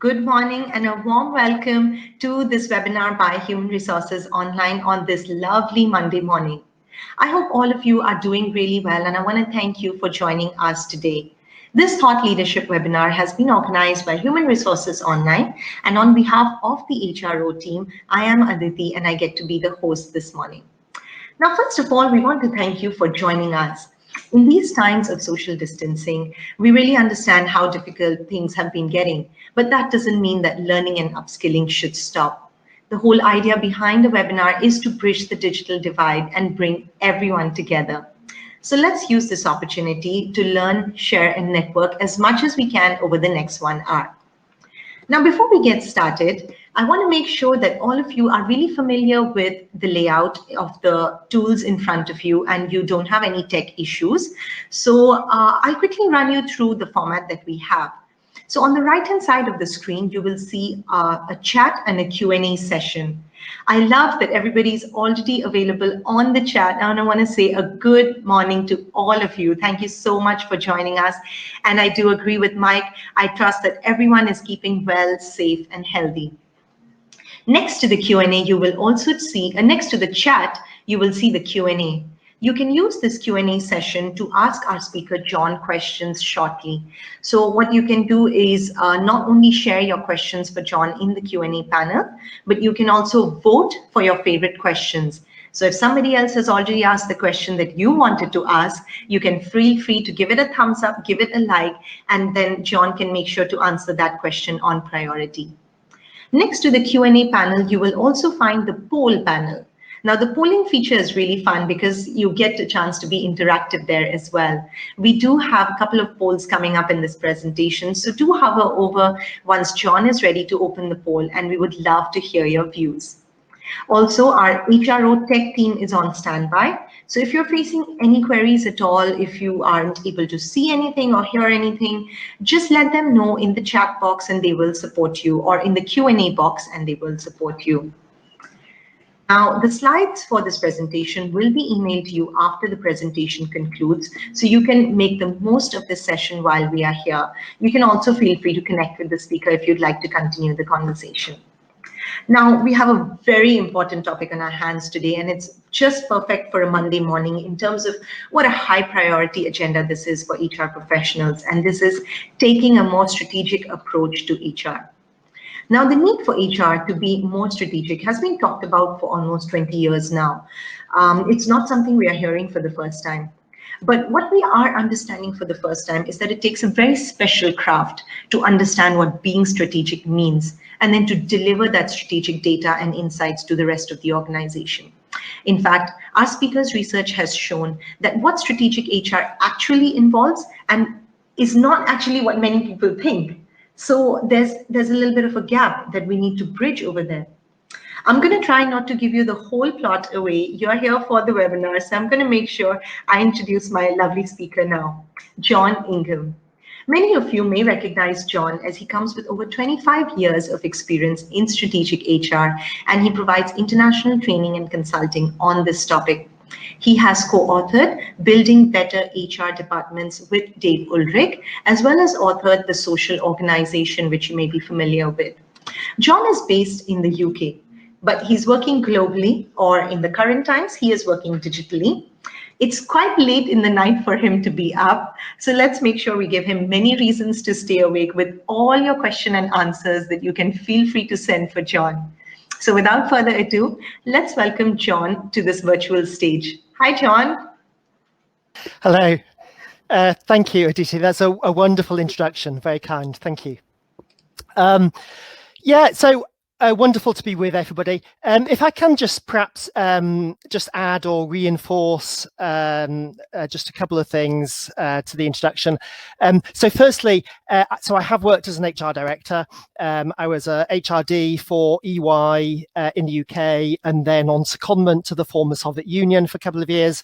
Good morning and a warm welcome to this webinar by Human Resources Online on this lovely Monday morning. I hope all of you are doing really well and I want to thank you for joining us today. This thought leadership webinar has been organized by Human Resources Online, and on behalf of the HRO team, I am Aditi and I get to be the host this morning. Now, first of all, we want to thank you for joining us. In these times of social distancing, we really understand how difficult things have been getting, but that doesn't mean that learning and upskilling should stop. The whole idea behind the webinar is to bridge the digital divide and bring everyone together. So let's use this opportunity to learn, share, and network as much as we can over the next 1 hour. Now, before we get started, I want to make sure that all of you are really familiar with the layout of the tools in front of you and you don't have any tech issues. So I'll quickly run you through the format that we have. So on the right-hand side of the screen, you will see a chat and a Q&A session. I love that everybody's already available on the chat, and I want to say a good morning to all of you. Thank you so much for joining us. And I do agree with Mike. I trust that everyone is keeping well, safe, and healthy. Next to the Q&A, you will also see, next to the chat, you will see the Q&A. You can use this Q&A session to ask our speaker, Jon, questions shortly. So what you can do is not only share your questions for Jon in the Q&A panel, but you can also vote for your favorite questions. So if somebody else has already asked the question that you wanted to ask, you can feel free to give it a thumbs up, give it a like, and then Jon can make sure to answer that question on priority. Next to the Q&A panel, you will also find the poll panel. Now, the polling feature is really fun because you get a chance to be interactive there as well. We do have a couple of polls coming up in this presentation, so do hover over once Jon is ready to open the poll, and we would love to hear your views. Also, our HRO tech team is on standby. So if you're facing any queries at all, if you aren't able to see anything or hear anything, just let them know in the chat box and they will support you, or in the Q&A box and they will support you. Now, the slides for this presentation will be emailed to you after the presentation concludes, so you can make the most of this session while we are here. You can also feel free to connect with the speaker if you'd like to continue the conversation. Now, we have a very important topic on our hands today, and it's just perfect for a Monday morning in terms of what a high priority agenda this is for HR professionals, and this is taking a more strategic approach to HR. Now, the need for HR to be more strategic has been talked about for almost 20 years now. It's not something we are hearing for the first time. But what we are understanding for the first time is that it takes a very special craft to understand what being strategic means, and then to deliver that strategic data and insights to the rest of the organization. In fact, our speaker's research has shown that what strategic HR actually involves and is not actually what many people think. So there's a little bit of a gap that we need to bridge over there. I'm going to try not to give you the whole plot away. You're here for the webinar, so I'm going to make sure I introduce my lovely speaker now, Jon Ingham. Many of you may recognize Jon as he comes with over 25 years of experience in strategic HR, and he provides international training and consulting on this topic. He has co-authored Building Better HR Departments with Dave Ulrich, as well as authored The Social Organization, which you may be familiar with. Jon is based in the UK, but he's working globally, or in the current times, he is working digitally. It's quite late in the night for him to be up, so let's make sure we give him many reasons to stay awake with all your question and answers that you can feel free to send for Jon. So without further ado, let's welcome Jon to this virtual stage. Hi, Jon. Hello. Thank you, Aditi. That's a wonderful introduction. Very kind. Thank you. So wonderful to be with everybody. If I can just perhaps just add or reinforce just a couple of things to the introduction. So firstly, so I have worked as an HR director. I was a HRD for EY in the UK, and then on secondment to the former Soviet Union for a couple of years.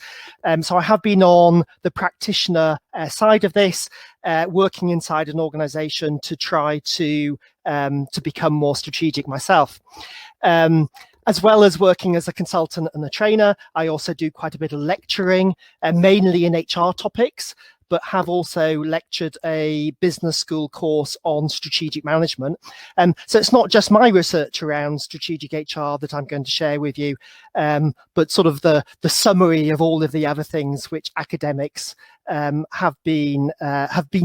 So I have been on the practitioner side of this, working inside an organization to try to become more strategic myself. As well as working as a consultant and a trainer, I also do quite a bit of lecturing, mainly in HR topics, but have also lectured a business school course on strategic management. So it's not just my research around strategic HR that I'm going to share with you, but sort of the summary of all of the other things which academics have been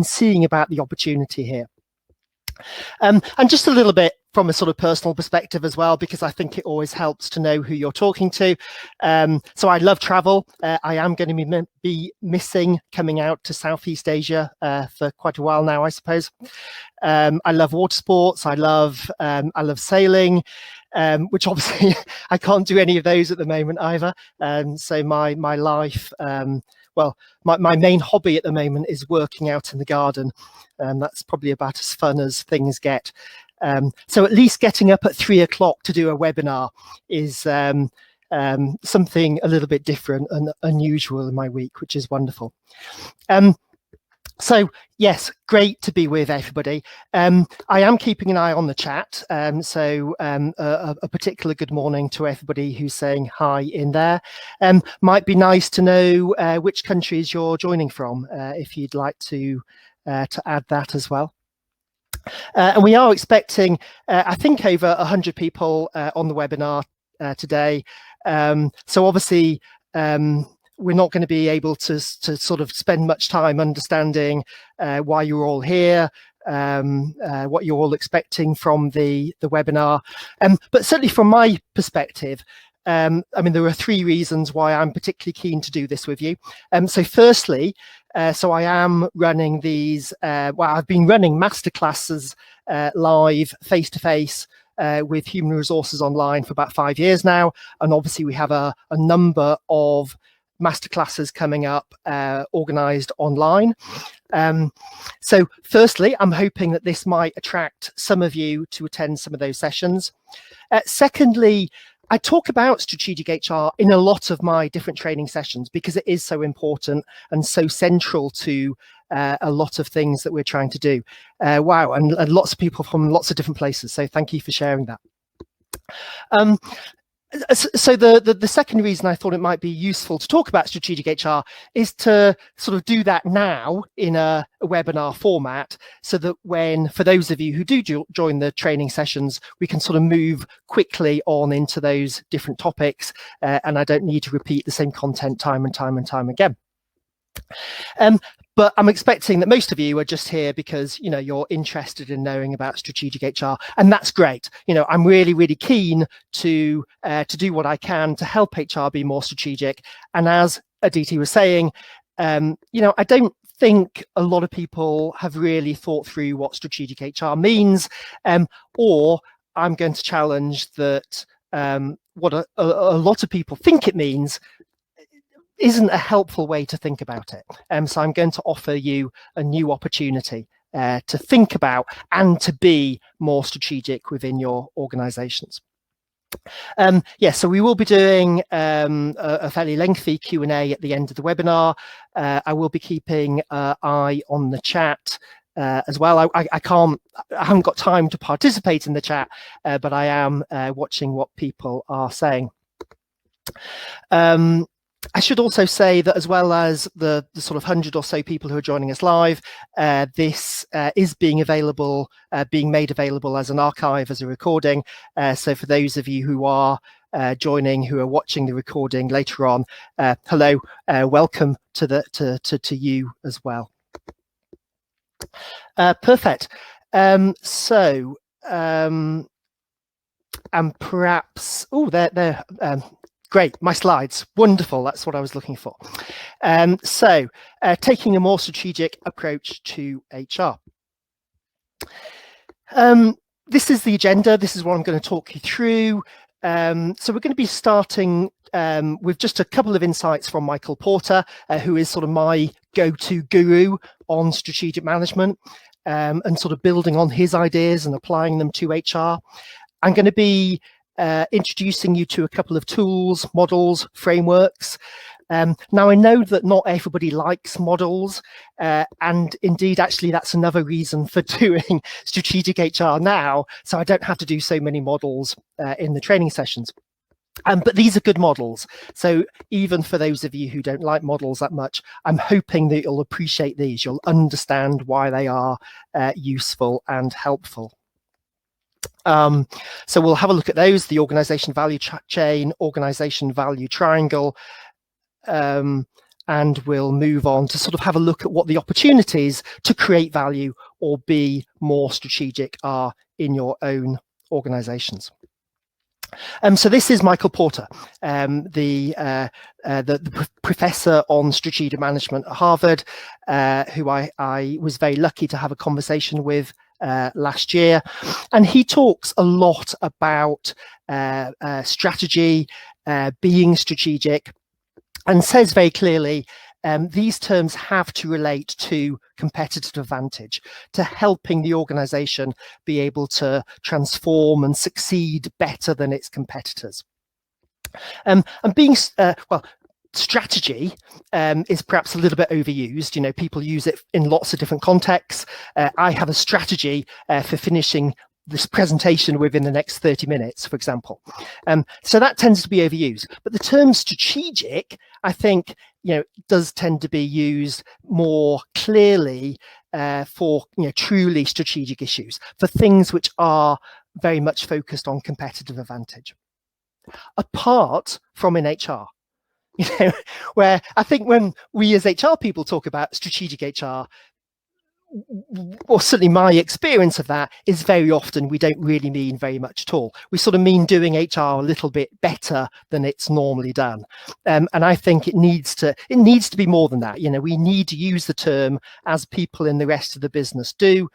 seeing about the opportunity here. And just a little bit from a sort of personal perspective as well, because I think it always helps to know who you're talking to. So I love travel. I am going to be missing coming out to Southeast Asia for quite a while now, I suppose. I love water sports. I love sailing, which obviously I can't do any of those at the moment either. So my life, well, my main hobby at the moment is working out in the garden. That's probably about as fun as things get. So at least getting up at 3 o'clock to do a webinar is something a little bit different and unusual in my week, which is wonderful. So yes, great to be with everybody. I am keeping an eye on the chat. So a particular good morning to everybody who's saying hi in there. Might be nice to know which countries you're joining from, if you'd like to add that as well. And we are expecting, I think, over 100 people on the webinar today. So obviously, we're not going to be able to sort of spend much time understanding why you're all here, what you're all expecting from the webinar. But certainly from my perspective, I mean, there are 3 reasons why I'm particularly keen to do this with you. So firstly, so I am running these, well, I've been running masterclasses live, face-to-face, with Human Resources Online for about 5 years now. And obviously we have a number of masterclasses coming up, organised online. So firstly, I'm hoping that this might attract some of you to attend some of those sessions. Secondly, I talk about strategic HR in a lot of my different training sessions because it is so important and so central to a lot of things that we're trying to do. Wow, and lots of people from lots of different places. So thank you for sharing that. So the second reason I thought it might be useful to talk about strategic HR is to sort of do that now in a webinar format, so that when, for those of you who do join the training sessions, we can sort of move quickly on into those different topics, and I don't need to repeat the same content time and time again. But I'm expecting that most of you are just here because, you know, you're interested in knowing about strategic HR, and that's great. You know, I'm really keen to do what I can to help HR be more strategic. And as Aditi was saying, you know, I don't think a lot of people have really thought through what strategic HR means, or I'm going to challenge that what a lot of people think it means isn't a helpful way to think about it. So I'm going to offer you a new opportunity to think about and to be more strategic within your organizations. So we will be doing a fairly lengthy Q&A at the end of the webinar. I will be keeping an eye on the chat as well. I haven't got time to participate in the chat, but I am watching what people are saying. I should also say that, as well as the sort of 100 or so people who are joining us live, this is being made available as an archive, as a recording. So for those of you who are joining, who are watching the recording later on, hello, welcome to you as well. Perfect. And perhaps, great, my slides, wonderful, that's what I was looking for. So taking a more strategic approach to HR. This is the agenda, this is what I'm going to talk you through. So we're going to be starting with just a couple of insights from Michael Porter, who is sort of my go-to guru on strategic management, and sort of building on his ideas and applying them to HR. I'm going to be introducing you to a couple of tools, models, frameworks. Now, I know that not everybody likes models, and indeed, actually, that's another reason for doing strategic HR now, so I don't have to do so many models in the training sessions. But these are good models. So even for those of you who don't like models that much, I'm hoping that you'll appreciate these. You'll understand why they are useful and helpful. So we'll have a look at those: the organization value chain, organization value triangle, and we'll move on to sort of have a look at what the opportunities to create value or be more strategic are in your own organizations. So this is Michael Porter, the professor on strategic management at Harvard, who I was very lucky to have a conversation with last year. And he talks a lot about strategy, being strategic, and says very clearly, these terms have to relate to competitive advantage, to helping the organization be able to transform and succeed better than its competitors. And being, strategy is perhaps a little bit overused. You know, people use it in lots of different contexts. I have a strategy for finishing this presentation within the next 30 minutes, for example. So that tends to be overused. But the term strategic, I think, does tend to be used more clearly for truly strategic issues, for things which are very much focused on competitive advantage. Apart from in HR, where I think when we as HR people talk about strategic HR, or certainly my experience of that is very often we don't really mean very much at all. We sort of mean doing HR a little bit better than it's normally done. And I think it needs to be more than that. We need to use the term as people in the rest of the business do,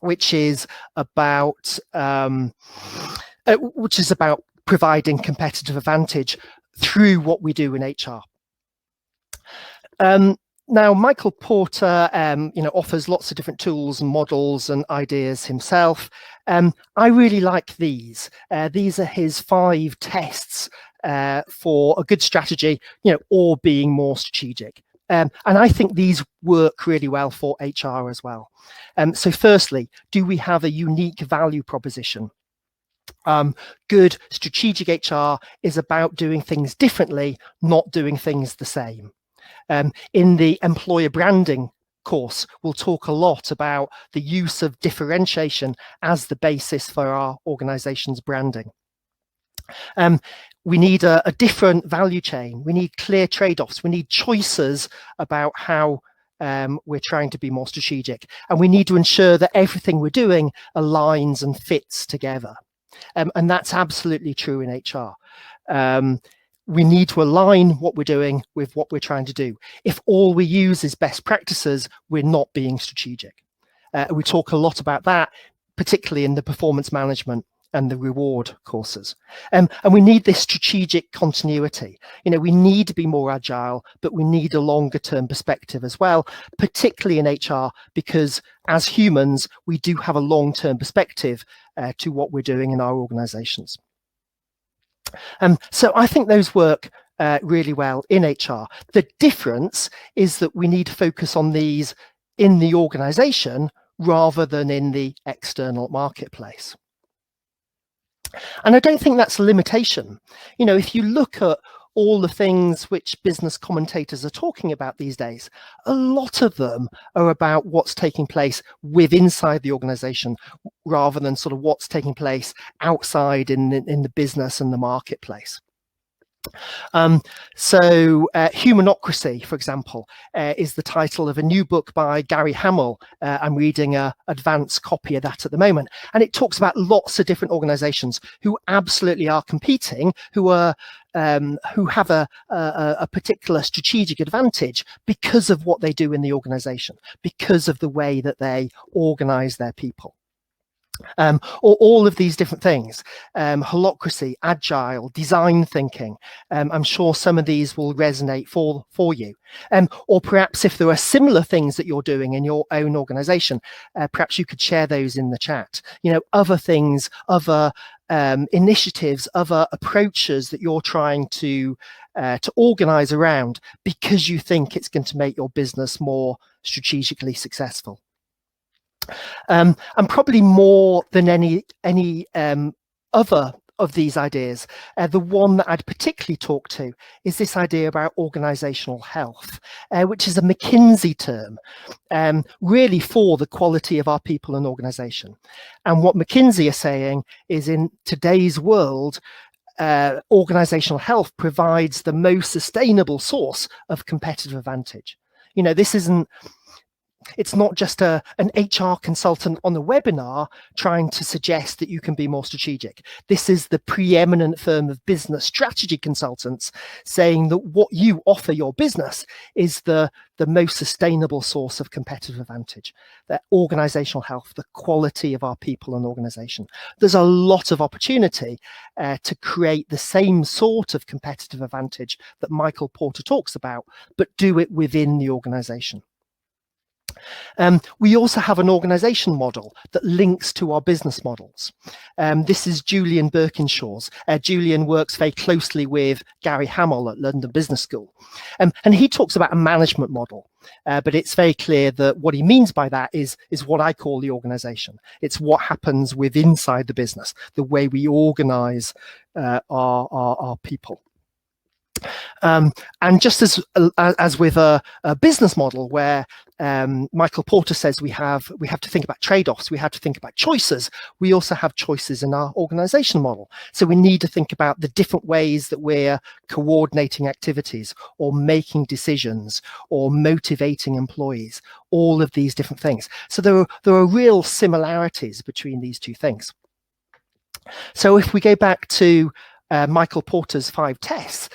which is about providing competitive advantage through what we do in HR. Now, Michael Porter, offers lots of different tools and models and ideas himself. I really like these. These are his 5 tests for a good strategy, or being more strategic. And I think these work really well for HR as well. So firstly, do we have a unique value proposition? Good strategic HR is about doing things differently, not doing things the same. In the employer branding course, we'll talk a lot about the use of differentiation as the basis for our organization's branding. We need a different value chain. We need clear trade-offs. We need choices about how we're trying to be more strategic. And we need to ensure that everything we're doing aligns and fits together. And that's absolutely true in HR. We need to align what we're doing with what we're trying to do. If all we use is best practices, we're not being strategic. We talk a lot about that, particularly in the performance management and the reward courses. And we need this strategic continuity. We need to be more agile, but we need a longer term perspective as well, particularly in HR, because as humans, we do have a long-term perspective to what we're doing in our organizations. So I think those work really well in HR. The difference is that we need to focus on these in the organization rather than in the external marketplace. And I don't think that's a limitation. If you look at all the things which business commentators are talking about these days, a lot of them are about what's taking place inside the organization rather than sort of what's taking place outside in the business and the marketplace. So Humanocracy, for example, is the title of a new book by Gary Hamel. I'm reading an advanced copy of that at the moment, and it talks about lots of different organizations who absolutely are competing, who have a particular strategic advantage because of what they do in the organization, because of the way that they organize their people. Or all of these different things, holacracy, agile, design thinking. I'm sure some of these will resonate for you. Or perhaps if there are similar things that you're doing in your own organization, perhaps you could share those in the chat. Other things, other initiatives, other approaches that you're trying to organize around because you think it's going to make your business more strategically successful. And probably more than any other of these ideas. The one that I'd particularly talk to is this idea about organizational health, which is a McKinsey term, really for the quality of our people and organization. And what McKinsey are saying is, in today's world, organizational health provides the most sustainable source of competitive advantage. This isn't, it's not just an HR consultant on a webinar trying to suggest that you can be more strategic. This is the preeminent firm of business strategy consultants saying that what you offer your business is the most sustainable source of competitive advantage, that organizational health, the quality of our people and organization. There's a lot of opportunity to create the same sort of competitive advantage that Michael Porter talks about, but do it within the organization. We also have an organization model that links to our business models. This is Julian Birkinshaw's. Julian works very closely with Gary Hamel at London Business School. And he talks about a management model, but it's very clear that what he means by that is what I call the organization. It's what happens within inside the business, the way we organize our people. And just as with a business model where Michael Porter says we have to think about trade-offs, we have to think about choices, we also have choices in our organization model. So we need to think about the different ways that we're coordinating activities or making decisions or motivating employees, all of these different things. So there are real similarities between these two things. So if we go back to Michael Porter's 5 tests,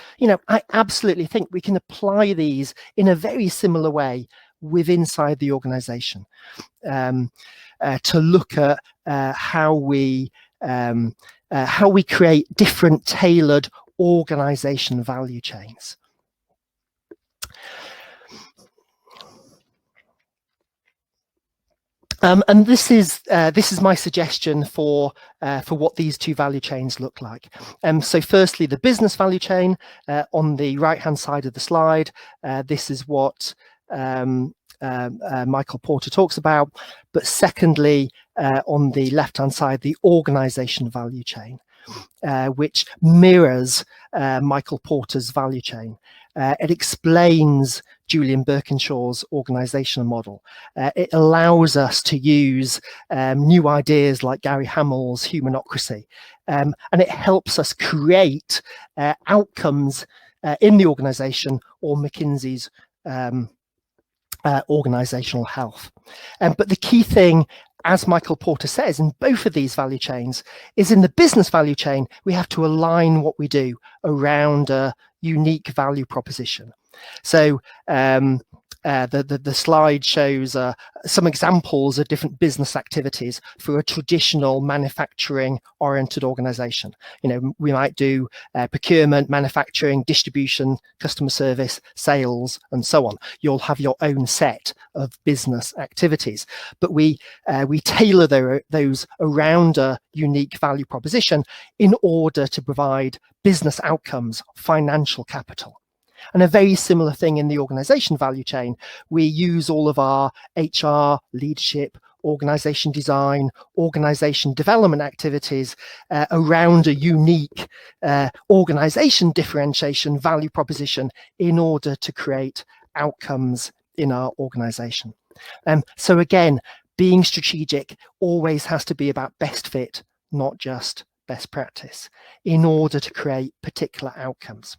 I absolutely think we can apply these in a very similar way inside the organization to look at how we create different tailored organization value chains. And this is my suggestion for what these two value chains look like. So firstly, the business value chain on the right-hand side of the slide. This is what Michael Porter talks about. But secondly, on the left-hand side, the organization value chain, which mirrors Michael Porter's value chain. It explains Julian Birkinshaw's organizational model. It allows us to use new ideas like Gary Hamel's humanocracy, and it helps us create outcomes in the organization, or McKinsey's organizational health. But the key thing, as Michael Porter says, in both of these value chains, is in the business value chain, we have to align what we do around a unique value proposition. So the slide shows some examples of different business activities for a traditional manufacturing-oriented organization. We might do procurement, manufacturing, distribution, customer service, sales, and so on. You'll have your own set of business activities, but we tailor those around a unique value proposition in order to provide business outcomes, financial capital. And a very similar thing in the organization value chain. We use all of our HR, leadership, organization design, organization development activities around a unique organization differentiation value proposition in order to create outcomes in our organization. So again, being strategic always has to be about best fit, not just best practice, in order to create particular outcomes.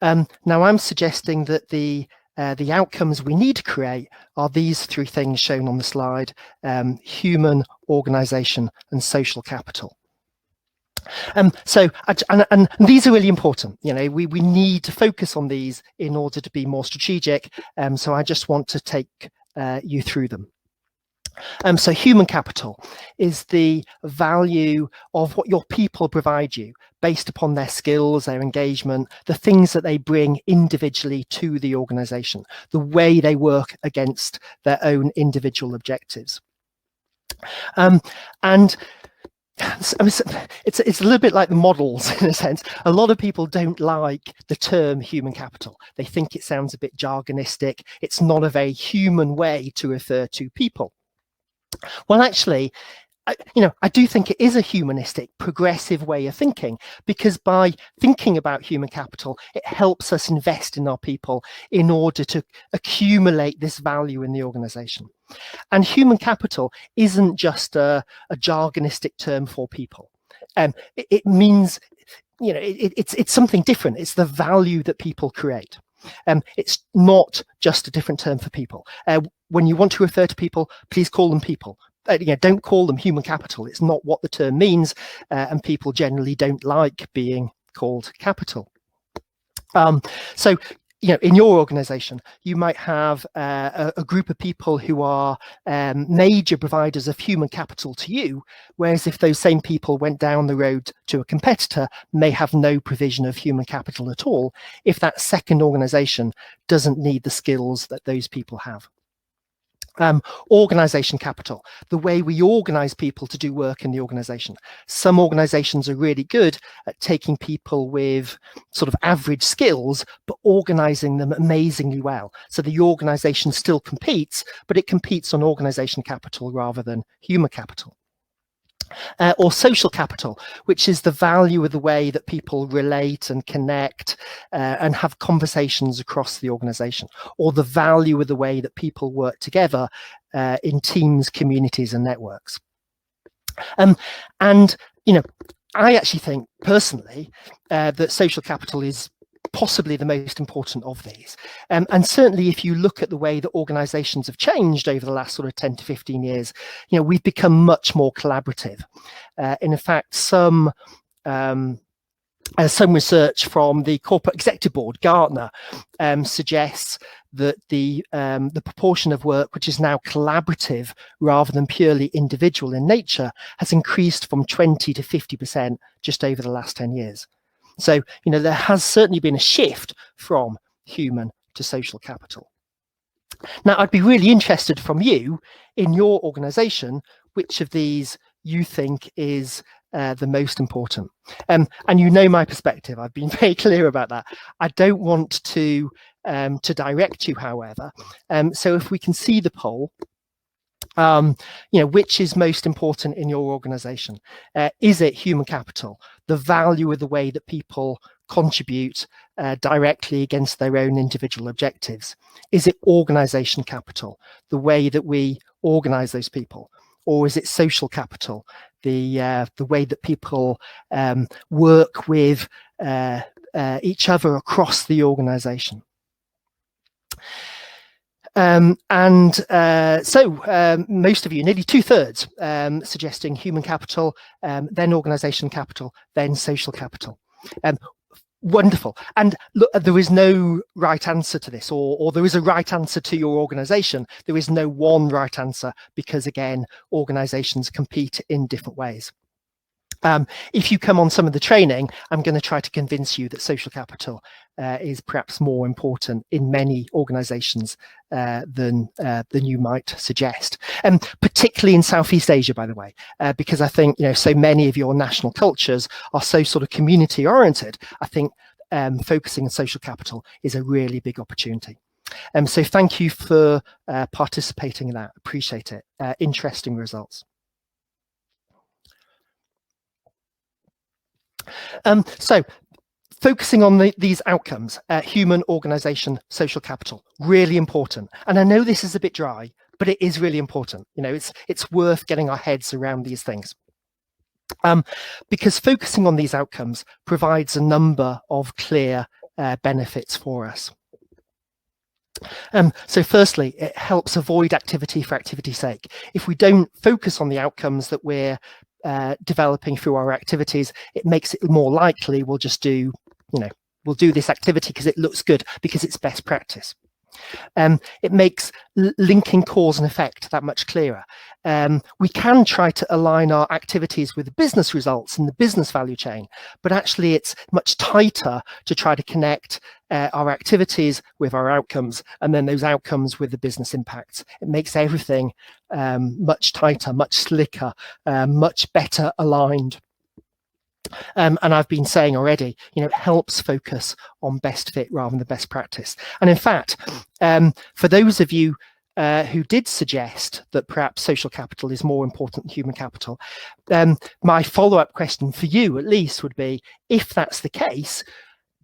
Now I'm suggesting that the outcomes we need to create are these 3 things shown on the slide: human, organization, and social capital. So these are really important. We need to focus on these in order to be more strategic. So I just want to take you through them. So human capital is the value of what your people provide you based upon their skills, their engagement, the things that they bring individually to the organization, the way they work against their own individual objectives. And it's a little bit like the models in a sense. A lot of people don't like the term human capital. They think it sounds a bit jargonistic. It's not a very human way to refer to people. Well, actually, I do think it is a humanistic, progressive way of thinking, because by thinking about human capital, it helps us invest in our people in order to accumulate this value in the organization. And human capital isn't just a jargonistic term for people. It means, it's something different. It's the value that people create. It's not just a different term for people. When you want to refer to people, please call them people. Don't call them human capital. It's not what the term means, and people generally don't like being called capital. So, in your organization, you might have a group of people who are major providers of human capital to you, whereas if those same people went down the road to a competitor, may have no provision of human capital at all, if that second organization doesn't need the skills that those people have. Organization capital, the way we organize people to do work in the organization. Some organizations are really good at taking people with sort of average skills, but organizing them amazingly well. So the organization still competes, but it competes on organization capital rather than human capital. Or social capital, which is the value of the way that people relate and connect and have conversations across the organization, or the value of the way that people work together in teams, communities, and networks. And I actually think personally that social capital is possibly the most important of these. And certainly if you look at the way that organizations have changed over the last sort of 10 to 15 years, we've become much more collaborative. In fact, some research from the Corporate Executive Board, Gartner, suggests that the proportion of work which is now collaborative rather than purely individual in nature has increased from 20 to 50% just over the last 10 years. So, there has certainly been a shift from human to social capital. Now, I'd be really interested from you in your organization, which of these you think is the most important. And my perspective, I've been very clear about that. I don't want to direct you, however. So if we can see the poll, which is most important in your organization? Is it human capital, the value of the way that people contribute directly against their own individual objectives? Is it organization capital, the way that we organize those people? Or is it social capital, the way that people work with each other across the organization? So most of you, nearly 2/3, suggesting human capital, then organization capital, then social capital. Wonderful. And look, there is no right answer to this, or there is a right answer to your organization. There is no one right answer because, again, organizations compete in different ways. If you come on some of the training, I'm going to try to convince you that social capital is perhaps more important in many organizations than you might suggest, particularly in Southeast Asia, by the way, because I think so many of your national cultures are so sort of community oriented. I think focusing on social capital is a really big opportunity. So thank you for participating in that. Appreciate it. Interesting results. So focusing on these outcomes, human, organization, social capital, really important. And I know this is a bit dry, but it is really important. It's worth getting our heads around these things. Because focusing on these outcomes provides a number of clear benefits for us. So firstly, it helps avoid activity for activity's sake. If we don't focus on the outcomes that we're developing through our activities, it makes it more likely we'll just do, we'll do this activity because it looks good, because it's best practice. It makes linking cause and effect that much clearer. We can try to align our activities with the business results and the business value chain, but actually it's much tighter to try to connect our activities with our outcomes, and then those outcomes with the business impacts. It makes everything much tighter, much slicker, much better aligned. And I've been saying already, it helps focus on best fit rather than the best practice. And in fact, for those of you who did suggest that perhaps social capital is more important than human capital. My follow-up question for you, at least, would be, if that's the case,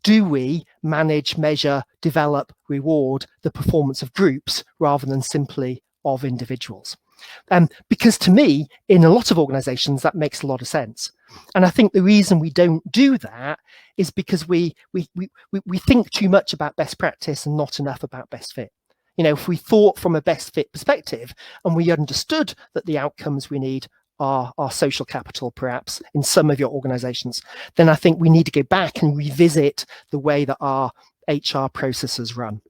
do we manage, measure, develop, reward the performance of groups rather than simply of individuals? Because to me, in a lot of organizations, that makes a lot of sense. And I think the reason we don't do that is because we think too much about best practice and not enough about best fit. You know, if we thought from a best fit perspective and we understood that the outcomes we need are social capital, perhaps in some of your organizations, then I think we need to go back and revisit the way that our HR processes run.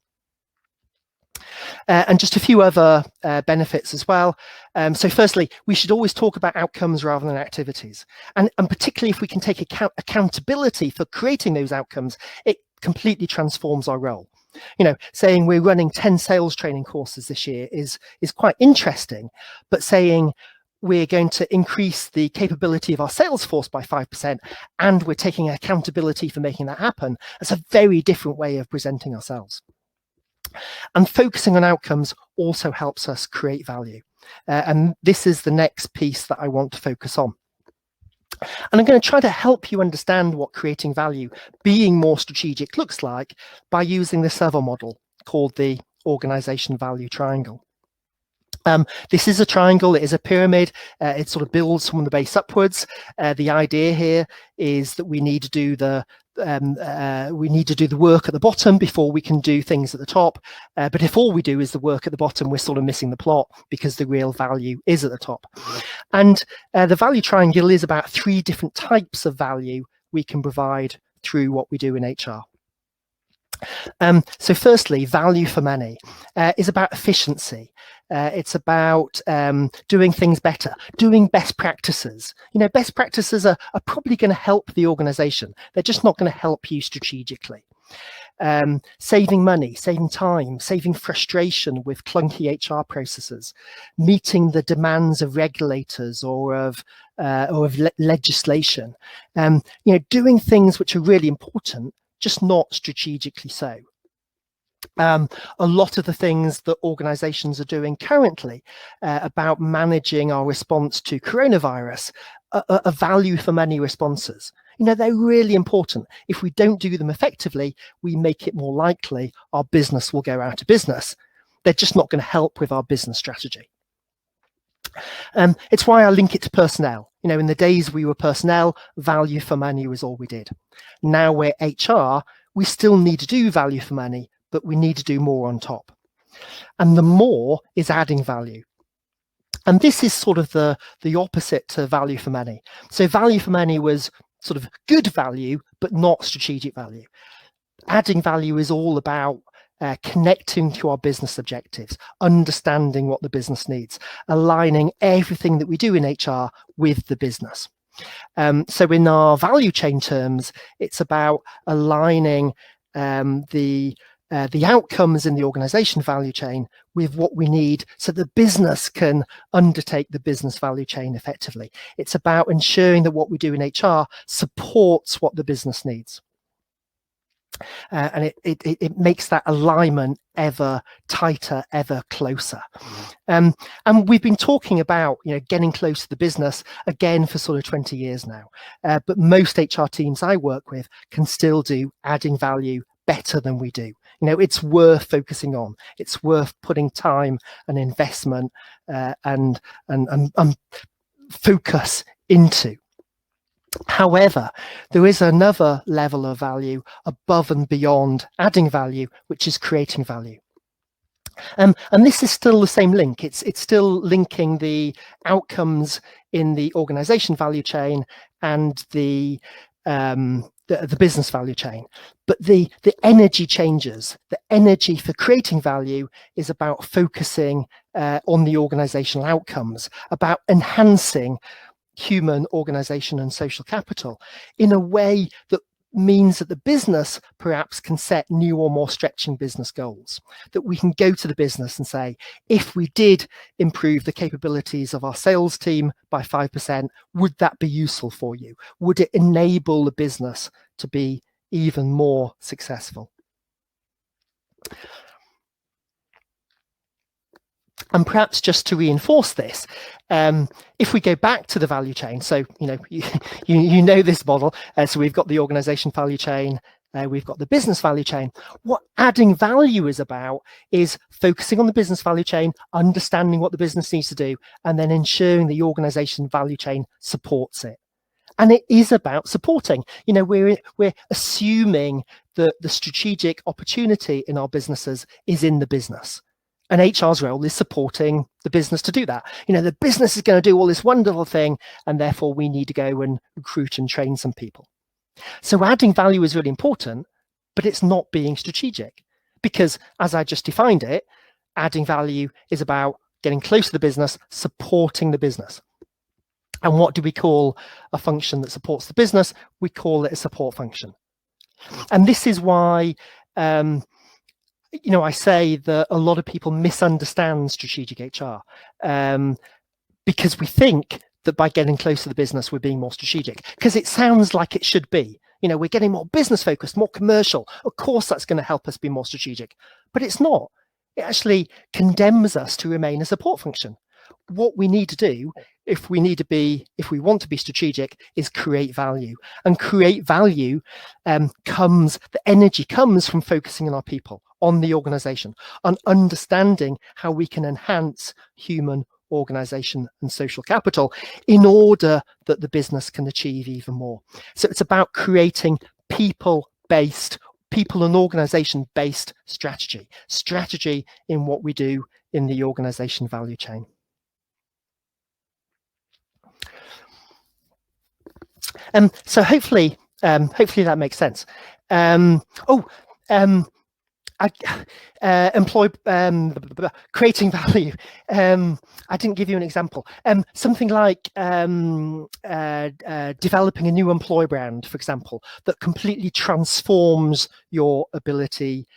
And just a few other benefits as well. So firstly, we should always talk about outcomes rather than activities. And particularly if we can take accountability for creating those outcomes, it completely transforms our role. You know, saying we're running 10 sales training courses this year is quite interesting, but saying we're going to increase the capability of our sales force by 5% and we're taking accountability for making that happen, that's a very different way of presenting ourselves. And focusing on outcomes also helps us create value. And this is the next piece that I want to focus on. And I'm going to try to help you understand what creating value, being more strategic, looks like by using this other model called the organization value triangle. This is a triangle, it is a pyramid, it sort of builds from the base upwards. The idea here is that we need to do the work at the bottom before we can do things at the top. But if all we do is the work at the bottom, we're sort of missing the plot because the real value is at the top. And the value triangle is about 3 different types of value we can provide through what we do in HR. So firstly, value for money is about efficiency. It's about doing things better, doing best practices. You know, best practices are probably going to help the organization. They're just not going to help you strategically. Saving money, saving time, saving frustration with clunky HR processes, meeting the demands of regulators or of legislation. You know, doing things which are really important, just not strategically so. A lot of the things that organizations are doing currently about managing our response to coronavirus are value for money responses. You know, they're really important. If we don't do them effectively, we make it more likely our business will go out of business. They're just not going to help with our business strategy. It's why I link it to personnel. You know, in the days we were personnel, value for money was all we did. Now we're HR, we still need to do value for money, but we need to do more on top. And the more is adding value. And this is sort of the opposite to value for money. So value for money was sort of good value, but not strategic value. Adding value is all about connecting to our business objectives, understanding what the business needs, aligning everything that we do in HR with the business. So in our value chain terms, it's about aligning the outcomes in the organization value chain with what we need so the business can undertake the business value chain effectively. It's about ensuring that what we do in HR supports what the business needs. And it makes that alignment ever tighter, ever closer. And we've been talking about, you know, getting close to the business again for sort of 20 years now. But most HR teams I work with can still do adding value better than we do. You know, it's worth focusing on. It's worth putting time and investment and focus into. However, there is another level of value above and beyond adding value, which is creating value. And this is still the same link. It's still linking the outcomes in the organization value chain and the business value chain. But the energy changes. The energy for creating value is about focusing on the organizational outcomes, about enhancing human, organization, and social capital in a way that means that the business perhaps can set new or more stretching business goals, that we can go to the business and say, if we did improve the capabilities of our sales team by 5%, would that be useful for you? Would it enable the business to be even more successful? And perhaps just to reinforce this, if we go back to the value chain, so you know this model, so we've got the organization value chain, we've got the business value chain. What adding value is about is focusing on the business value chain, understanding what the business needs to do, and then ensuring the organization value chain supports it. And it is about supporting. We're assuming that the strategic opportunity in our businesses is in the business. And HR's role is supporting the business to do that. The business is going to do all this wonderful thing, and therefore we need to go and recruit and train some people. So adding value is really important, but it's not being strategic, because as I just defined it, adding value is about getting close to the business, supporting the business. And what do we call a function that supports the business? We call it a support function. And this is why I say that a lot of people misunderstand strategic HR, because we think that by getting close to the business, we're being more strategic, because it sounds like it should be. We're getting more business focused, more commercial. Of course, that's going to help us be more strategic, but it's not. It actually condemns us to remain a support function. What we need to do, if we want to be strategic, is create value. And create value the energy comes from focusing on our people, on the organization, on understanding how we can enhance human organization and social capital in order that the business can achieve even more. So it's about creating people and organization-based strategy in what we do in the organization value chain. So hopefully that makes sense. Creating value. I didn't give you an example. Something like developing a new employer brand, for example, that completely transforms your ability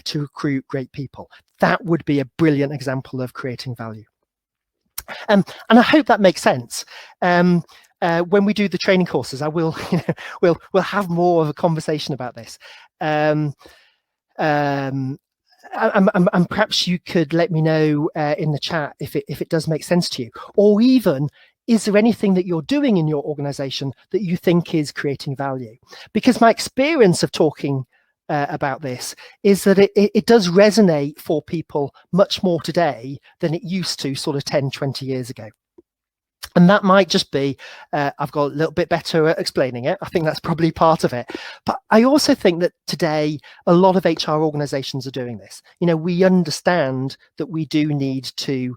to recruit great people. That would be a brilliant example of creating value. And I hope that makes sense. When we do the training courses, we'll have more of a conversation about this. And perhaps you could let me know in the chat if it does make sense to you, or even, is there anything that you're doing in your organization that you think is creating value? Because my experience of talking about this is that it does resonate for people much more today than it used to sort of 10, 20 years ago. And that might just be, I've got a little bit better at explaining it. I think that's probably part of it. But I also think that today, a lot of HR organizations are doing this. We understand that we do need to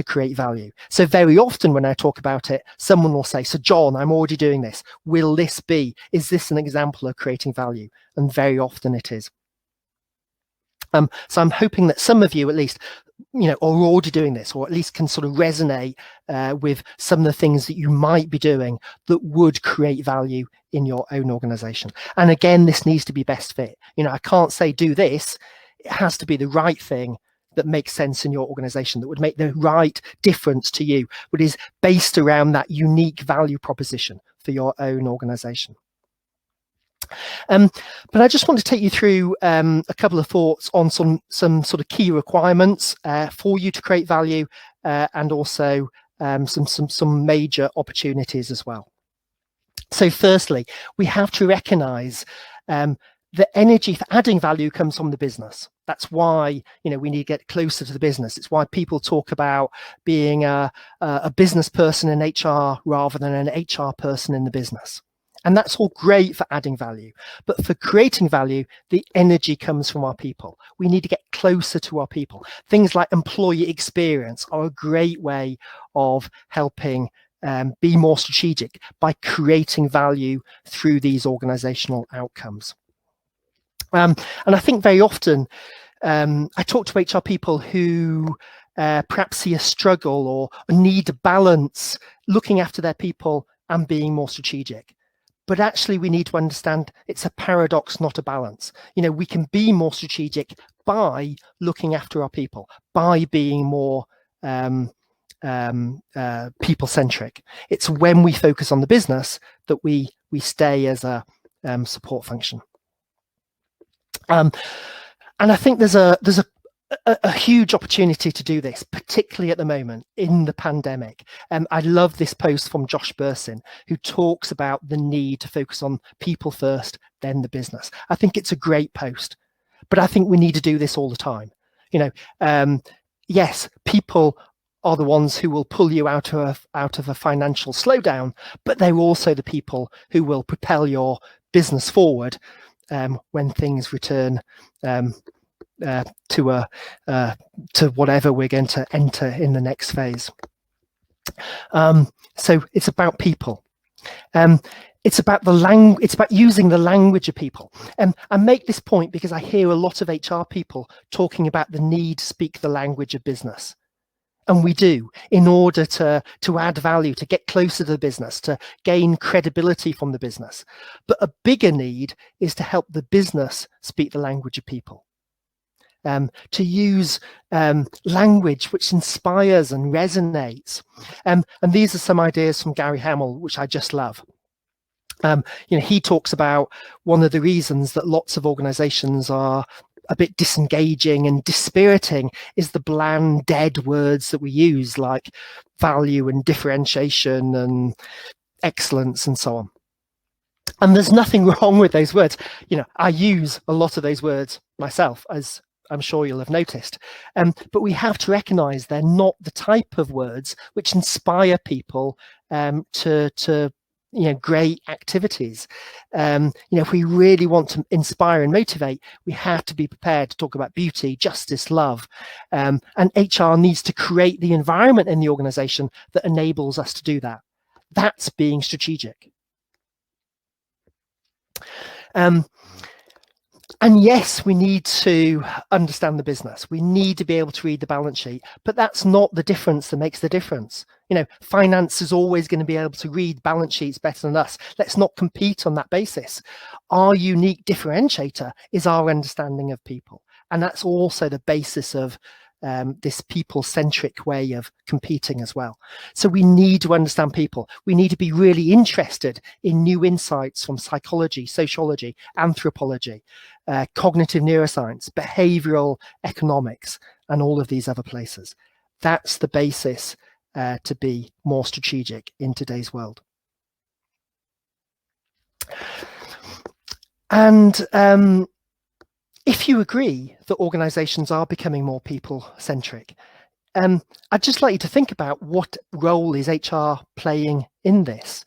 create value. So very often when I talk about it, someone will say, so John, I'm already doing this. Is this an example of creating value? And very often it is. So I'm hoping that some of you at least are already doing this, or at least can sort of resonate with some of the things that you might be doing that would create value in your own organization. And again, this needs to be best fit. I can't say do this. It has to be the right thing that makes sense in your organization, that would make the right difference to you, but is based around that unique value proposition for your own organization. But I just want to take you through a couple of thoughts on some sort of key requirements for you to create value, and also some major opportunities as well. So firstly, we have to recognize the energy for adding value comes from the business. That's why we need to get closer to the business. It's why people talk about being a business person in HR rather than an HR person in the business. And that's all great for adding value. But for creating value, the energy comes from our people. We need to get closer to our people. Things like employee experience are a great way of helping be more strategic by creating value through these organizational outcomes. And I think very often I talk to HR people who perhaps see a struggle or a need to balance looking after their people and being more strategic. But actually, we need to understand it's a paradox, not a balance. We can be more strategic by looking after our people, by being more people-centric. It's when we focus on the business that we stay as a support function. And I think there's a a huge opportunity to do this, particularly at the moment in the pandemic. I love this post from Josh Bursin, who talks about the need to focus on people first, then the business. I think it's a great post, but I think we need to do this all the time. Yes, people are the ones who will pull you out of a financial slowdown, but they're also the people who will propel your business forward when things return to whatever we're going to enter in the next phase. So it's about people. It's about it's about using the language of people. I make this point because I hear a lot of HR people talking about the need to speak the language of business. And we do, in order to add value, to get closer to the business, to gain credibility from the business. But a bigger need is to help the business speak the language of people. To use language which inspires and resonates. And these are some ideas from Gary Hamel, which I just love. He talks about one of the reasons that lots of organizations are a bit disengaging and dispiriting is the bland, dead words that we use, like value and differentiation and excellence and so on. And there's nothing wrong with those words. I use a lot of those words myself, as I'm sure you'll have noticed. But we have to recognize they're not the type of words which inspire people to great activities. If we really want to inspire and motivate, we have to be prepared to talk about beauty, justice, love. And HR needs to create the environment in the organization that enables us to do that. That's being strategic. And yes, we need to understand the business. We need to be able to read the balance sheet, but that's not the difference that makes the difference. Finance is always going to be able to read balance sheets better than us. Let's not compete on that basis. Our unique differentiator is our understanding of people. And that's also the basis of this people-centric way of competing as well. So we need to understand people. We need to be really interested in new insights from psychology, sociology, anthropology, cognitive neuroscience, behavioral economics, and all of these other places. That's the basis to be more strategic in today's world. And if you agree that organizations are becoming more people-centric, I'd just like you to think about what role is HR playing in this?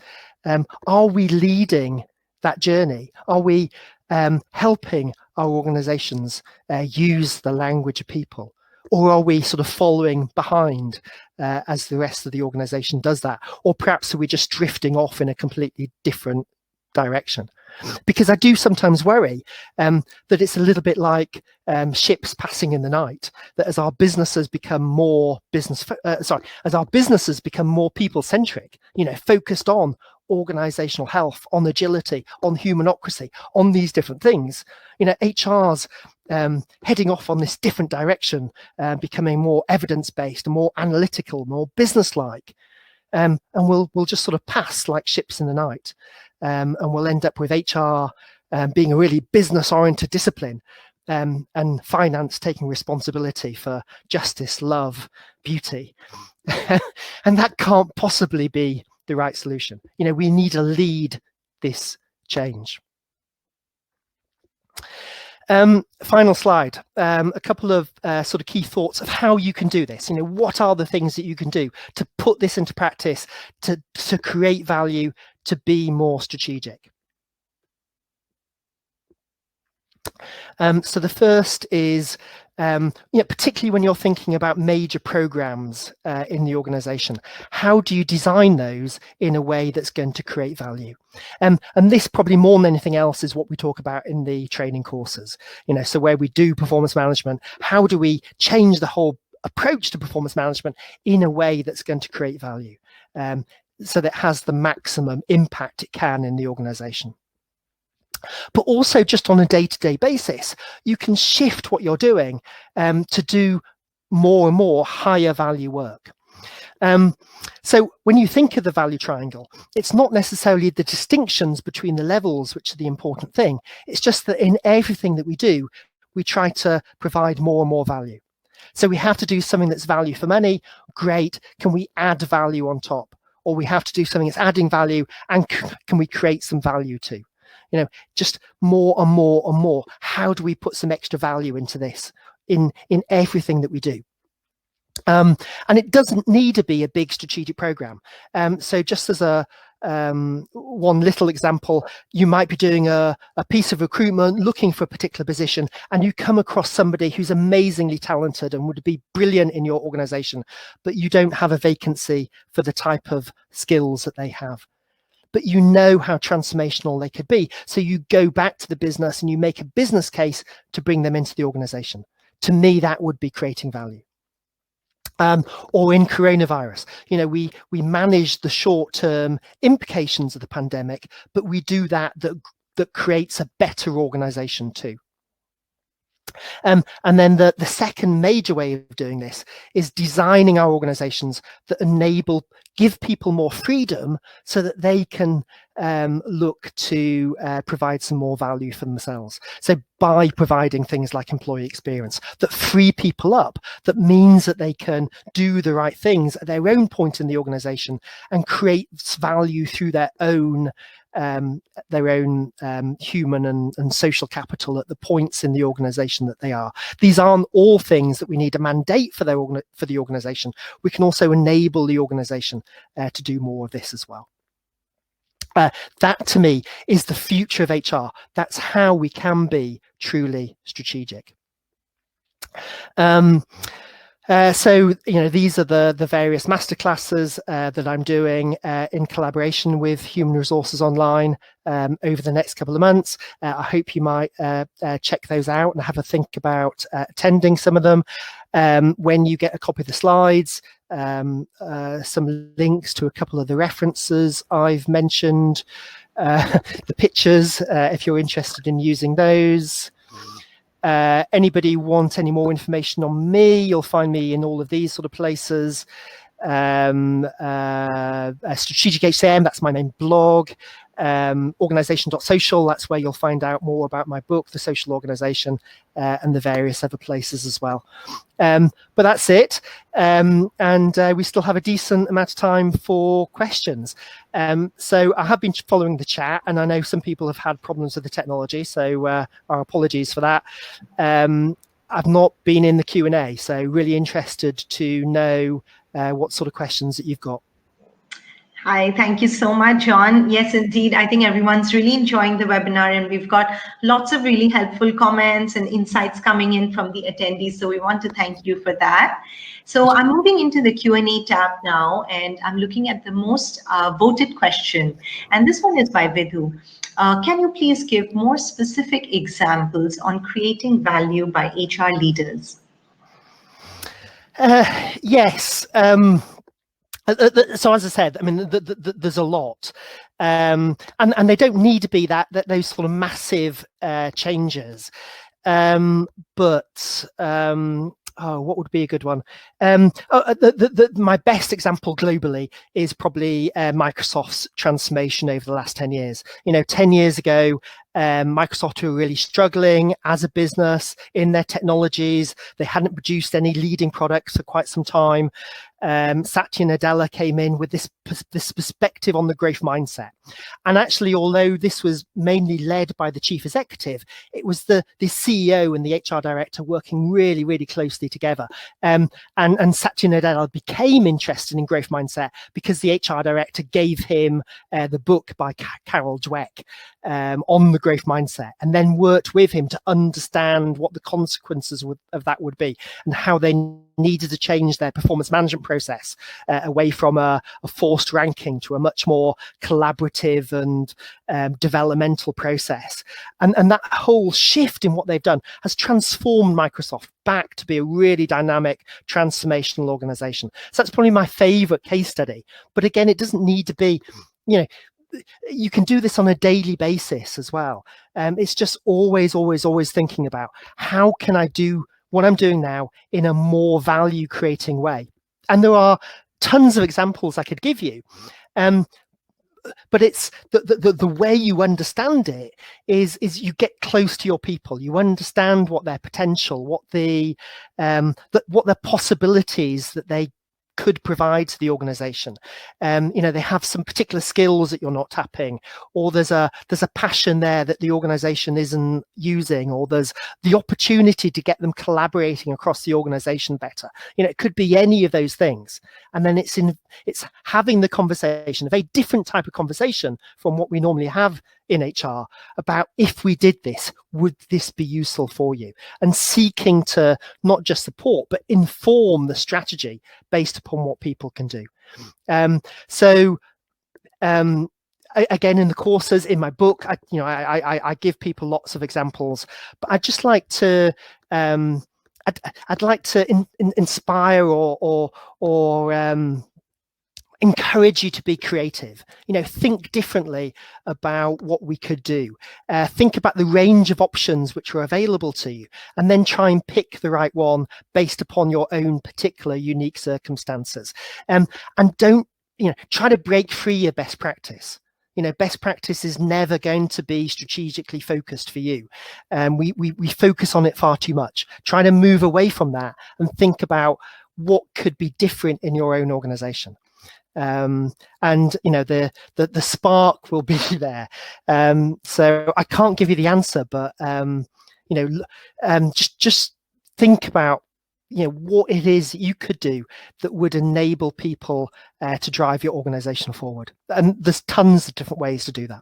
Are we leading that journey? Are we helping our organizations use the language of people? Or are we sort of following behind as the rest of the organization does that? Or perhaps are we just drifting off in a completely different direction? Because I do sometimes worry that it's a little bit like ships passing in the night, that as our businesses become more as our businesses become more people-centric, focused on organizational health, on agility, on humanocracy, on these different things, HR's heading off on this different direction, becoming more evidence-based, more analytical, more business-like. And we'll just sort of pass like ships in the night. And we'll end up with HR being a really business-oriented discipline, and finance taking responsibility for justice, love, beauty. And that can't possibly be the right solution. We need to lead this change. Final slide. A couple of sort of key thoughts of how you can do this. What are the things that you can do to put this into practice, to create value, to be more strategic? So the first is, particularly when you're thinking about major programs in the organization, how do you design those in a way that's going to create value? And this probably more than anything else is what we talk about in the training courses. So where we do performance management, how do we change the whole approach to performance management in a way that's going to create value, so that it has the maximum impact it can in the organization? But also just on a day-to-day basis, you can shift what you're doing to do more and more higher value work. So when you think of the value triangle, it's not necessarily the distinctions between the levels which are the important thing. It's just that in everything that we do, we try to provide more and more value. So we have to do something that's value for money. Great. Can we add value on top? Or we have to do something that's adding value, and can we create some value too? Just more and more and more. How do we put some extra value into this in everything that we do? And it doesn't need to be a big strategic program. So just as a one little example, you might be doing a piece of recruitment, looking for a particular position, and you come across somebody who's amazingly talented and would be brilliant in your organization, but you don't have a vacancy for the type of skills that they have. But you know how transformational they could be. So you go back to the business and you make a business case to bring them into the organization. To me, that would be creating value. Or in coronavirus, we manage the short-term implications of the pandemic, but we do that creates a better organization too. And then the second major way of doing this is designing our organizations that give people more freedom so that they can look to provide some more value for themselves. So by providing things like employee experience that free people up, that means that they can do the right things at their own point in the organization and create value through their own human and social capital at the points in the organization that they are. These aren't all things that we need a mandate for the organization. We can also enable the organization to do more of this as well. That to me is the future of HR. That's how we can be truly strategic. So these are the various masterclasses that I'm doing in collaboration with Human Resources Online over the next couple of months. I hope you might check those out and have a think about attending some of them. When you get a copy of the slides, some links to a couple of the references I've mentioned, the pictures if you're interested in using those. Anybody want any more information on me? You'll find me in all of these sort of places. Strategic HCM, that's my main blog. Organization.social, that's where you'll find out more about my book, The Social Organization, and the various other places as well. But that's it. And we still have a decent amount of time for questions. So I have been following the chat, and I know some people have had problems with the technology, so our apologies for that. I've not been in the Q&A, so really interested to know what sort of questions that you've got. Hi, thank you so much, Jon. Yes, indeed. I think everyone's really enjoying the webinar, and we've got lots of really helpful comments and insights coming in from the attendees. So we want to thank you for that. So I'm moving into the Q&A tab now, and I'm looking at the most voted question. And this one is by Vidhu. Can you please give more specific examples on creating value by HR leaders? Yes. So as I said, I mean, there's a lot, and they don't need to be those sort of massive changes, but what would be a good one? My best example globally is probably Microsoft's transformation over the last 10 years. 10 years ago, Microsoft were really struggling as a business in their technologies. They hadn't produced any leading products for quite some time. Satya Nadella came in with this perspective on the growth mindset. And actually, although this was mainly led by the chief executive, it was the CEO and the HR director working really, really closely together. And Satya Nadella became interested in growth mindset because the HR director gave him the book by Carol Dweck on the growth mindset, and then worked with him to understand what the consequences of that would be and how they needed to change their performance management process away from a forced ranking to a much more collaborative and developmental process. And that whole shift in what they've done has transformed Microsoft back to be a really dynamic, transformational organization. So that's probably my favorite case study. But again, it doesn't need to be, you can do this on a daily basis as well. It's just always thinking about how can I do what I'm doing now in a more value creating way. And there are tons of examples I could give you. but it's the way you understand it is you get close to your people. You understand what their potential, what the possibilities that they could provide to the organization. They have some particular skills that you're not tapping, or there's a passion there that the organization isn't using, or there's the opportunity to get them collaborating across the organization better. It could be any of those things. And then it's having the conversation, a very different type of conversation from what we normally have in HR, about, if we did this, would this be useful for you? And seeking to not just support, but inform the strategy based upon what people can do. Again, in the courses, in my book, I give people lots of examples, but I'd just like to I'd like to inspire or encourage you to be creative. Think differently about what we could do. Think about the range of options which are available to you, and then try and pick the right one based upon your own particular unique circumstances. And don't try to break free your best practice. Best practice is never going to be strategically focused for you. We focus on it far too much. Try to move away from that and think about what could be different in your own organization. And the spark will be there. So I can't give you the answer, but just think about what it is you could do that would enable people to drive your organization forward. And there's tons of different ways to do that.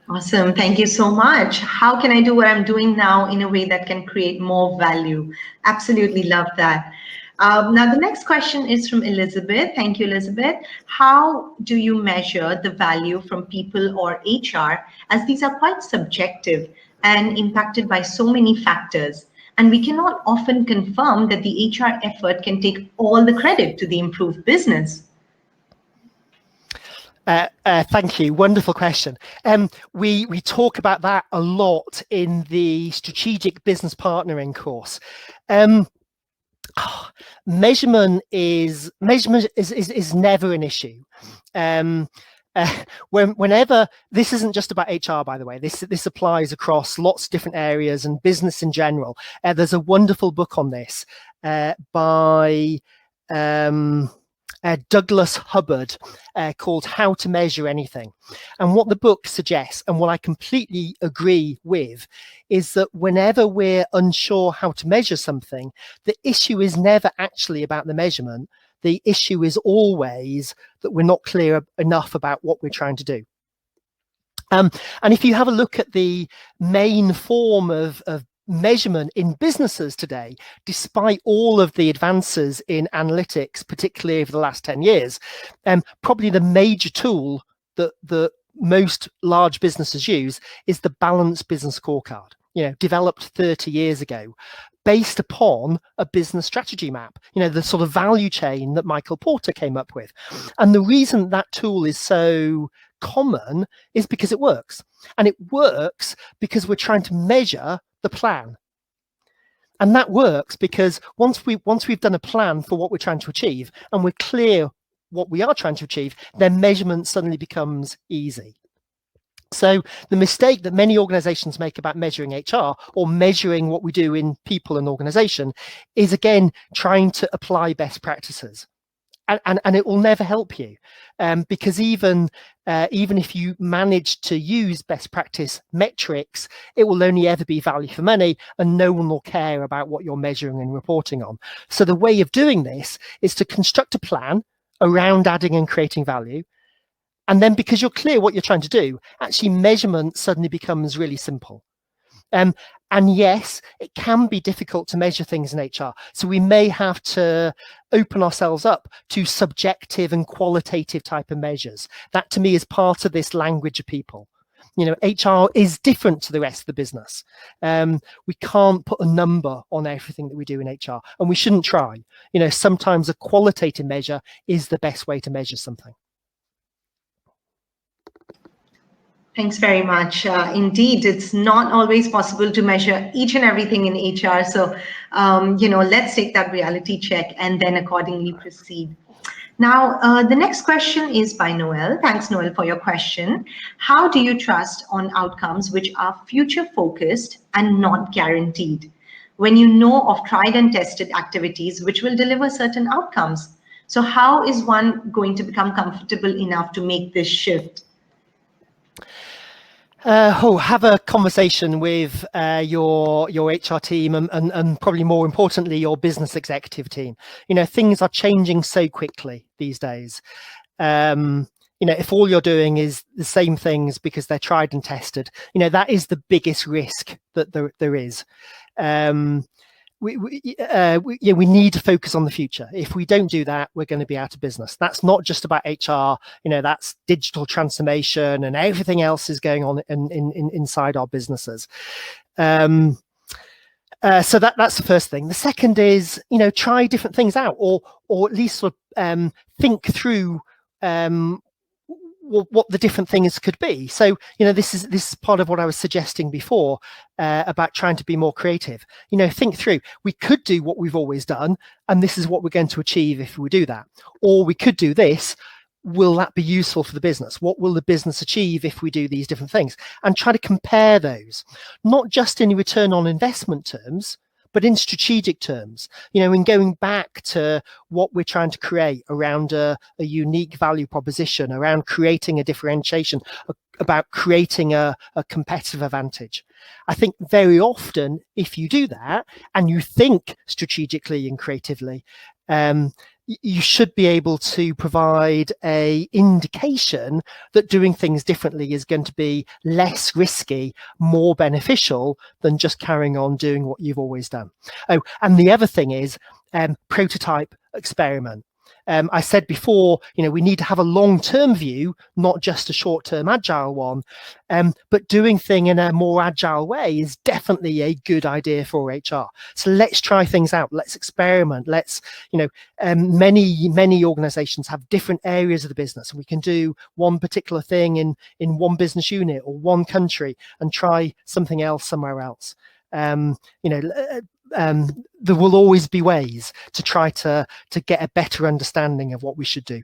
Awesome. Thank you so much. How can I do what I'm doing now in a way that can create more value? Absolutely love that. Now, the next question is from Elizabeth. Thank you, Elizabeth. How do you measure the value from people or HR, as these are quite subjective and impacted by so many factors? And we cannot often confirm that the HR effort can take all the credit to the improved business. Thank you. Wonderful question. We talk about that a lot in the strategic business partnering course. Measurement is never an issue. Whenever, this isn't just about HR, by the way, this applies across lots of different areas and business in general. There's a wonderful book on this by Douglas Hubbard called How to Measure Anything. And what the book suggests, and what I completely agree with, is that whenever we're unsure how to measure something, the issue is never actually about the measurement. The issue is always that we're not clear enough about what we're trying to do. And if you have a look at the main form of measurement in businesses today, despite all of the advances in analytics, particularly over the last 10 years, probably the major tool that most large businesses use is the Balanced Business Scorecard, developed 30 years ago, based upon a business strategy map, the sort of value chain that Michael Porter came up with. And the reason that tool is so common is because it works. And it works because we're trying to measure the plan. And that works because once we've done a plan for what we're trying to achieve, and we're clear what we are trying to achieve, then measurement suddenly becomes easy. So the mistake that many organizations make about measuring HR, or measuring what we do in people and organization, is again trying to apply best practices. And it will never help you, because even if you manage to use best practice metrics, it will only ever be value for money, and no one will care about what you're measuring and reporting on. So the way of doing this is to construct a plan around adding and creating value. And then, because you're clear what you're trying to do, actually measurement suddenly becomes really simple. And yes, it can be difficult to measure things in HR. So we may have to open ourselves up to subjective and qualitative type of measures. That, to me, is part of this language of people. HR is different to the rest of the business. We can't put a number on everything that we do in HR, and we shouldn't try. Sometimes a qualitative measure is the best way to measure something. Thanks very much. Indeed, it's not always possible to measure each and everything in HR. So, let's take that reality check and then accordingly proceed. Now, the next question is by Noel. Thanks, Noel, for your question. How do you trust on outcomes which are future focused and not guaranteed when you know of tried and tested activities which will deliver certain outcomes? So, how is one going to become comfortable enough to make this shift? Have a conversation with your HR team and probably more importantly, your business executive team. Things are changing so quickly these days. If all you're doing is the same things because they're tried and tested, that is the biggest risk that there is. We need to focus on the future. If we don't do that, we're going to be out of business. That's not just about HR. That's digital transformation and everything else is going on inside our businesses. So that's the first thing. The second is, try different things out, or at least think through what the different things could be. So, this is part of what I was suggesting before about trying to be more creative. Think through, we could do what we've always done, and this is what we're going to achieve if we do that. Or we could do this. Will that be useful for the business? What will the business achieve if we do these different things? And try to compare those, not just in return on investment terms, but in strategic terms, in going back to what we're trying to create around a unique value proposition, around creating a differentiation, about creating a competitive advantage. I think very often, if you do that and you think strategically and creatively, you should be able to provide an indication that doing things differently is going to be less risky, more beneficial than just carrying on doing what you've always done. Oh, and the other thing is prototype, experiment. I said before, we need to have a long-term view, not just a short-term agile one, but doing things in a more agile way is definitely a good idea for HR. So let's try things out. Let's experiment. Let's, many organizations have different areas of the business, and we can do one particular thing in one business unit or one country and try something else somewhere else. There will always be ways to try to get a better understanding of what we should do.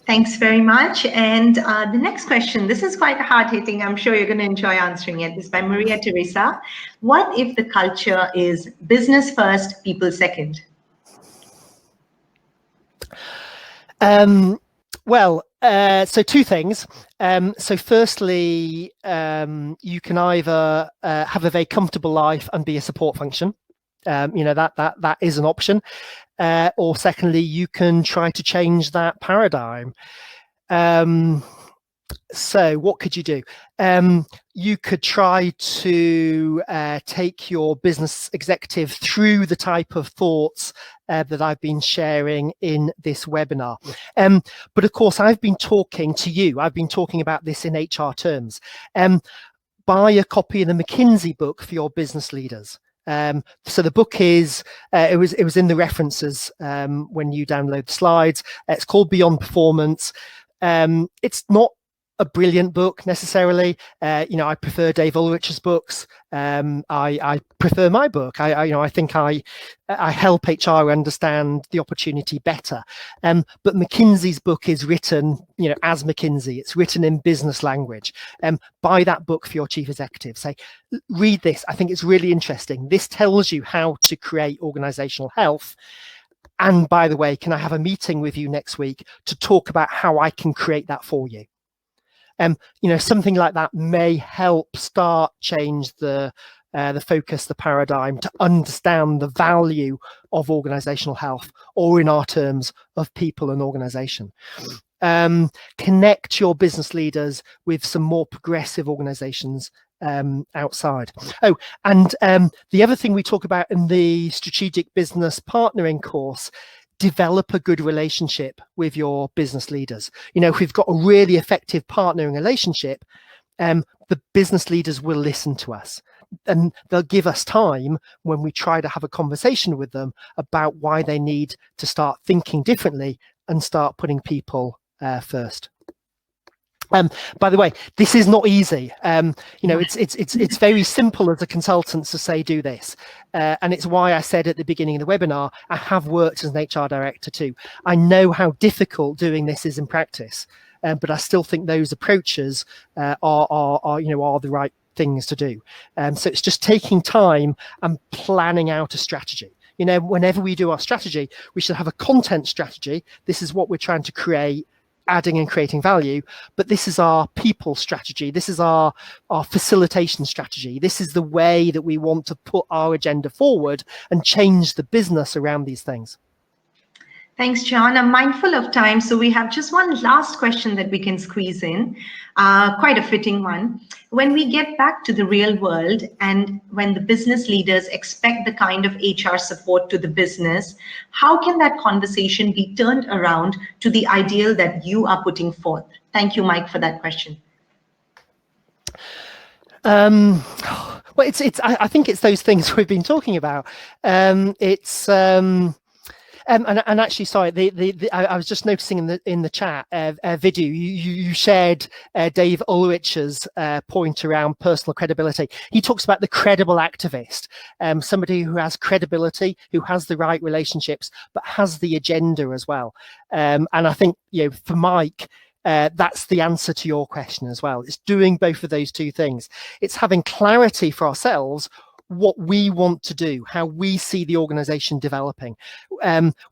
Thanks very much. And the next question, this is quite hard-hitting. I'm sure you're going to enjoy answering it. This is by Maria Teresa. What if the culture is business first, people second? So two things. So firstly, you can either have a very comfortable life and be a support function. That is an option. Or secondly, you can try to change that paradigm. So what could you do? You could try to take your business executive through the type of thoughts that I've been sharing in this webinar. But of course, I've been talking to you. I've been talking about this in HR terms. Buy a copy of the McKinsey book for your business leaders. So the book is, it was in the references when you download the slides. It's called Beyond Performance. It's not a brilliant book necessarily. I prefer Dave Ulrich's books. I prefer my book. I think I help HR understand the opportunity better. But McKinsey's book is written, as McKinsey. It's written in business language. Buy that book for your chief executive. Say, read this. I think it's really interesting. This tells you how to create organizational health. And by the way, can I have a meeting with you next week to talk about how I can create that for you? Something like that may help start change the focus, the paradigm, to understand the value of organizational health, or in our terms, of people and organization. Connect your business leaders with some more progressive organizations outside. Oh, and the other thing we talk about in the strategic business partnering course, develop a good relationship with your business leaders. If we've got a really effective partnering relationship, the business leaders will listen to us, and they'll give us time when we try to have a conversation with them about why they need to start thinking differently and start putting people first. By the way, this is not easy. It's very simple as a consultant to say do this, and it's why I said at the beginning of the webinar I have worked as an HR director too. I know how difficult doing this is in practice, but I still think those approaches are the right things to do. So it's just taking time and planning out a strategy. Whenever we do our strategy, we should have a content strategy. This is what we're trying to create, adding and creating value, but this is our people strategy. This is our facilitation strategy. This is the way that we want to put our agenda forward and change the business around these things. Thanks, Jon. I'm mindful of time, so we have just one last question that we can squeeze in, quite a fitting one. When we get back to the real world and when the business leaders expect the kind of HR support to the business, how can that conversation be turned around to the ideal that you are putting forth? Thank you, Mike, for that question. Well, I think it's those things we've been talking about. And actually, sorry, I was just noticing in the chat video you shared Dave Ulrich's point around personal credibility. He talks about the credible activist, somebody who has credibility, who has the right relationships, but has the agenda as well. And I think for Mike, that's the answer to your question as well. It's doing both of those two things. It's having clarity for ourselves, what we want to do, how we see the organization developing.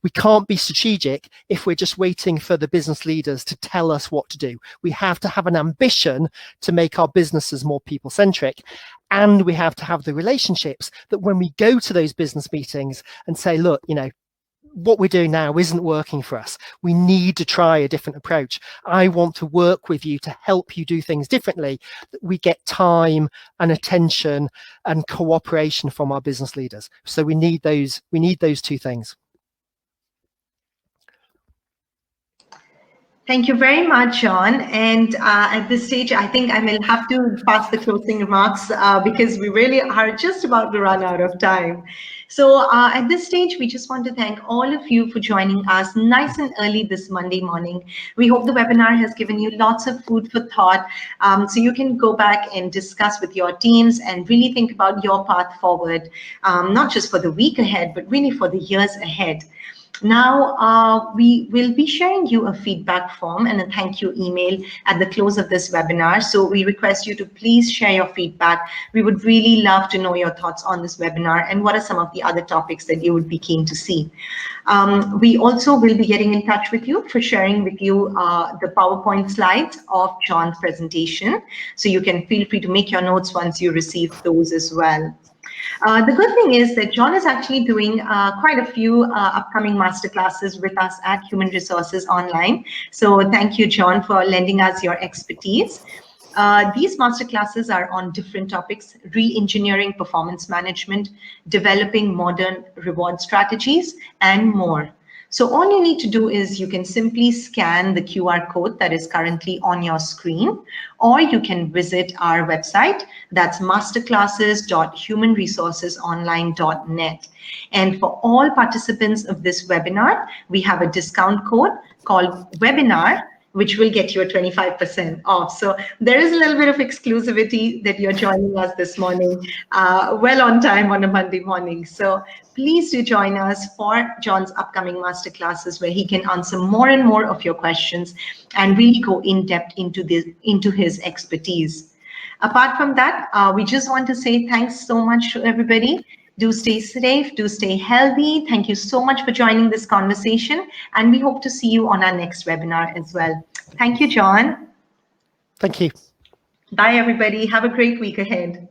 We can't be strategic if we're just waiting for the business leaders to tell us what to do. We have to have an ambition to make our businesses more people-centric, and we have to have the relationships that when we go to those business meetings and say, look, what we're doing now isn't working for us. We need to try a different approach. I want to work with you to help you do things differently. We get time and attention and cooperation from our business leaders. So we need those two things. Thank you very much, Jon. And at this stage, I think I will have to pass the closing remarks because we really are just about to run out of time. So at this stage, we just want to thank all of you for joining us nice and early this Monday morning. We hope the webinar has given you lots of food for thought, so you can go back and discuss with your teams and really think about your path forward, not just for the week ahead, but really for the years ahead. Now, we will be sharing you a feedback form and a thank you email at the close of this webinar. So we request you to please share your feedback. We would really love to know your thoughts on this webinar and what are some of the other topics that you would be keen to see. We also will be getting in touch with you for sharing with you the PowerPoint slides of Jon's presentation. So you can feel free to make your notes once you receive those as well. The good thing is that Jon is actually doing quite a few upcoming masterclasses with us at Human Resources Online. So thank you, Jon, for lending us your expertise. These masterclasses are on different topics: re-engineering performance management, developing modern reward strategies, and more. So all you need to do is you can simply scan the QR code that is currently on your screen, or you can visit our website. That's masterclasses.humanresourcesonline.net. And for all participants of this webinar, we have a discount code called webinar, which will get you a 25% off. So there is a little bit of exclusivity that you're joining us this morning, well on time on a Monday morning. So please do join us for Jon's upcoming masterclasses, where he can answer more and more of your questions and really go in depth into his expertise. Apart from that, we just want to say thanks so much to everybody. Do stay safe, do stay healthy. Thank you so much for joining this conversation, and we hope to see you on our next webinar as well. Thank you, Jon. Thank you. Bye, everybody. Have a great week ahead.